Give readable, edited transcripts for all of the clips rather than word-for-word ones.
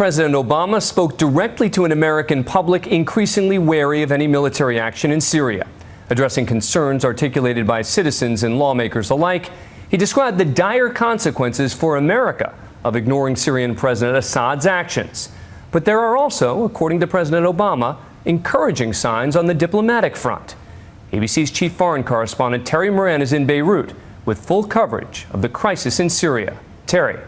President Obama spoke directly to an American public increasingly wary of any military action in Syria. Addressing concerns articulated by citizens and lawmakers alike, he described the dire consequences for America of ignoring Syrian President Assad's actions. But there are also, according to President Obama, encouraging signs on the diplomatic front. ABC's chief foreign correspondent Terry Moran is in Beirut with full coverage of the crisis in Syria. Terry.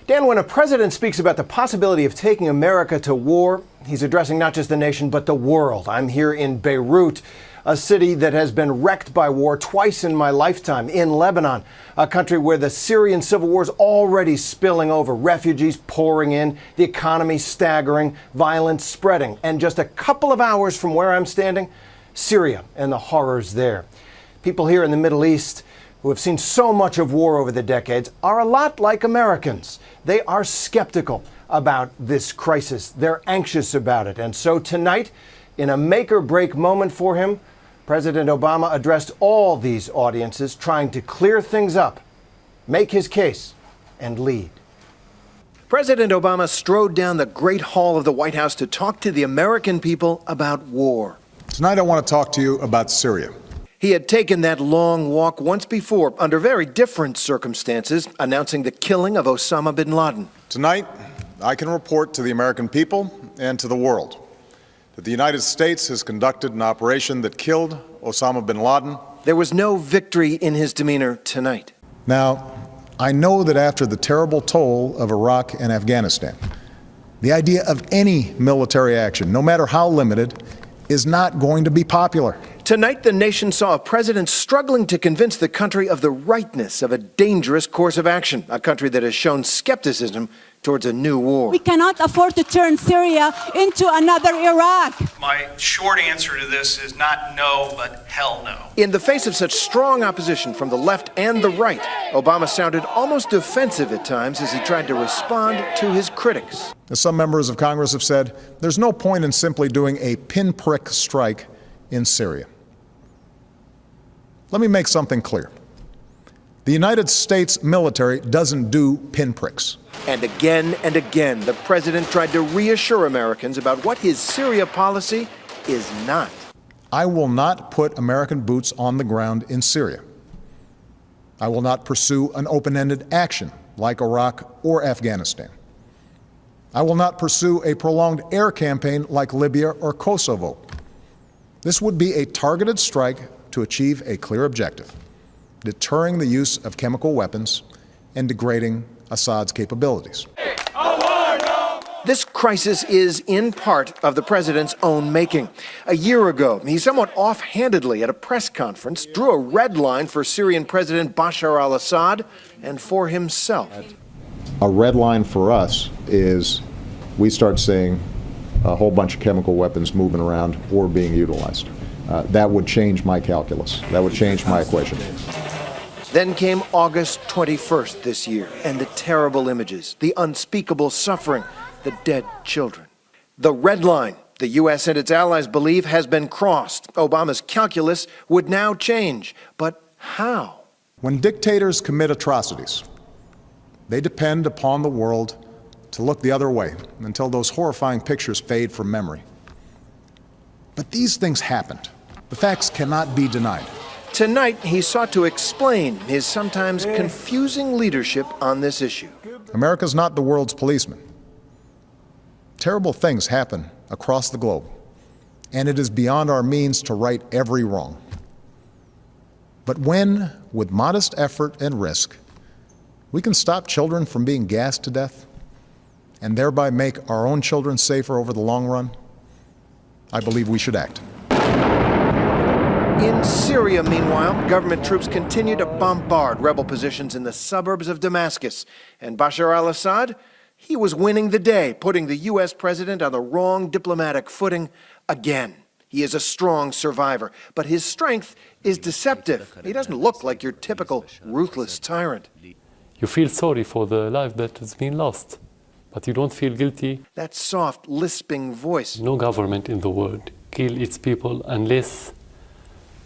Dan, when a president speaks about the possibility of taking America to war, he's addressing not just the nation, but the world. I'm here in Beirut, a city that has been wrecked by war twice in my lifetime, in Lebanon, a country where the Syrian civil war is already spilling over, refugees pouring in, the economy staggering, violence spreading. And just a couple of hours from where I'm standing, Syria and the horrors there. People here in the Middle East who have seen so much of war over the decades are a lot like Americans. They are skeptical about this crisis. They're anxious about it. And so tonight, in a make-or-break moment for him, President Obama addressed all these audiences, trying to clear things up, make his case, and lead. President Obama strode down the Great Hall of the White House to talk to the American people about war. Tonight I want to talk to you about Syria. He had taken that long walk once before under very different circumstances, announcing the killing of Osama bin Laden. Tonight, I can report to the American people and to the world that the United States has conducted an operation that killed Osama bin Laden. There was no victory in his demeanor tonight. Now, I know that after the terrible toll of Iraq and Afghanistan, the idea of any military action, no matter how limited, is not going to be popular. Tonight, the nation saw a president struggling to convince the country of the rightness of a dangerous course of action, a country that has shown skepticism towards a new war. We cannot afford to turn Syria into another Iraq. My short answer to this is not no, but hell no. In the face of such strong opposition from the left and the right, Obama sounded almost defensive at times as he tried to respond to his critics. As some members of Congress have said, there's no point in simply doing a pinprick strike in Syria. Let me make something clear. The United States military doesn't do pinpricks. And again, the president tried to reassure Americans about what his Syria policy is not. I will not put American boots on the ground in Syria. I will not pursue an open-ended action like Iraq or Afghanistan. I will not pursue a prolonged air campaign like Libya or Kosovo. This would be a targeted strike to achieve a clear objective: deterring the use of chemical weapons and degrading Assad's capabilities. This crisis is in part of the president's own making. A year ago, he somewhat offhandedly at a press conference drew a red line for Syrian President Bashar al-Assad and for himself. A red line for us is we start seeing a whole bunch of chemical weapons moving around or being utilized. That would change my calculus. That would change my equation. Then came August 21st this year, and the terrible images, the unspeakable suffering, the dead children. The red line, the U.S. and its allies believe, has been crossed. Obama's calculus would now change. But how? When dictators commit atrocities, they depend upon the world to look the other way until those horrifying pictures fade from memory. But these things happened. The facts cannot be denied. Tonight, he sought to explain his sometimes confusing leadership on this issue. America's not the world's policeman. Terrible things happen across the globe, and it is beyond our means to right every wrong. But when, with modest effort and risk, we can stop children from being gassed to death and thereby make our own children safer over the long run, I believe we should act. In Syria, meanwhile, government troops continue to bombard rebel positions in the suburbs of Damascus. And Bashar al-Assad, he was winning the day, putting the U.S. president on the wrong diplomatic footing again. He is a strong survivor, but his strength is deceptive. He doesn't look like your typical ruthless tyrant. You feel sorry for the life that has been lost, but you don't feel guilty. That soft, lisping voice. No government in the world kill its people unless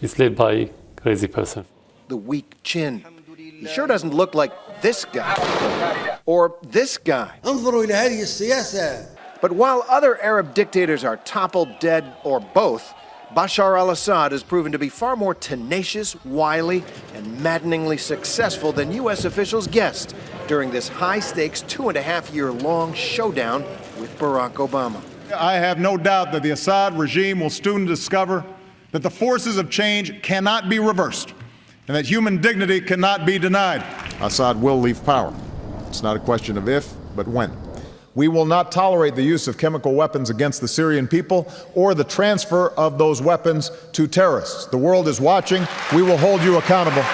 it's led by a crazy person. The weak chin. He sure doesn't look like this guy. Or this guy. انظروا إلى هذه السياسة. But while other Arab dictators are toppled, dead, or both, Bashar al-Assad has proven to be far more tenacious, wily, and maddeningly successful than U.S. officials guessed during this high-stakes 2.5-year-long showdown with Barack Obama. I have no doubt that the Assad regime will soon discover that the forces of change cannot be reversed and that human dignity cannot be denied. Assad will leave power. It's not a question of if, but when. We will not tolerate the use of chemical weapons against the Syrian people or the transfer of those weapons to terrorists. The world is watching. We will hold you accountable.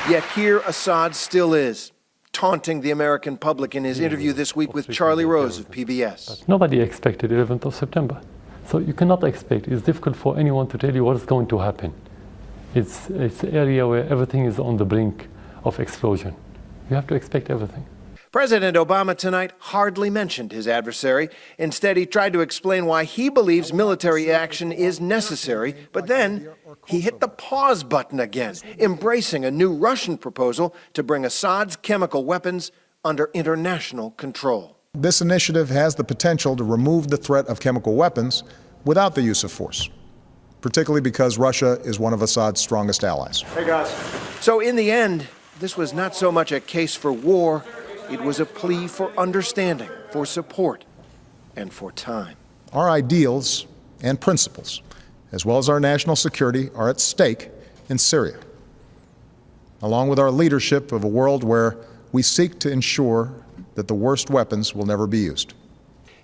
Yet here Assad still is, taunting the American public in his interview this week with Charlie Rose of PBS. Nobody expected 11th of September. So you cannot expect. It's difficult for anyone to tell you what is going to happen. It's an area where everything is on the brink of explosion. You have to expect everything. President Obama tonight hardly mentioned his adversary. Instead, he tried to explain why he believes military action is necessary, but then he hit the pause button again, embracing a new Russian proposal to bring Assad's chemical weapons under international control. This initiative has the potential to remove the threat of chemical weapons without the use of force, particularly because Russia is one of Assad's strongest allies. Hey, guys. So in the end, this was not so much a case for war. It was a plea for understanding, for support, and for time. Our ideals and principles, as well as our national security, are at stake in Syria, along with our leadership of a world where we seek to ensure that the worst weapons will never be used.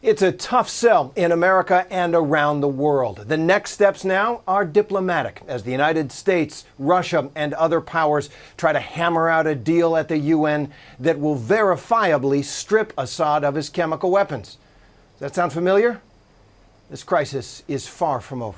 It's a tough sell in America and around the world. The next steps now are diplomatic as the United States, Russia, and other powers try to hammer out a deal at the UN that will verifiably strip Assad of his chemical weapons. Does that sound familiar? This crisis is far from over.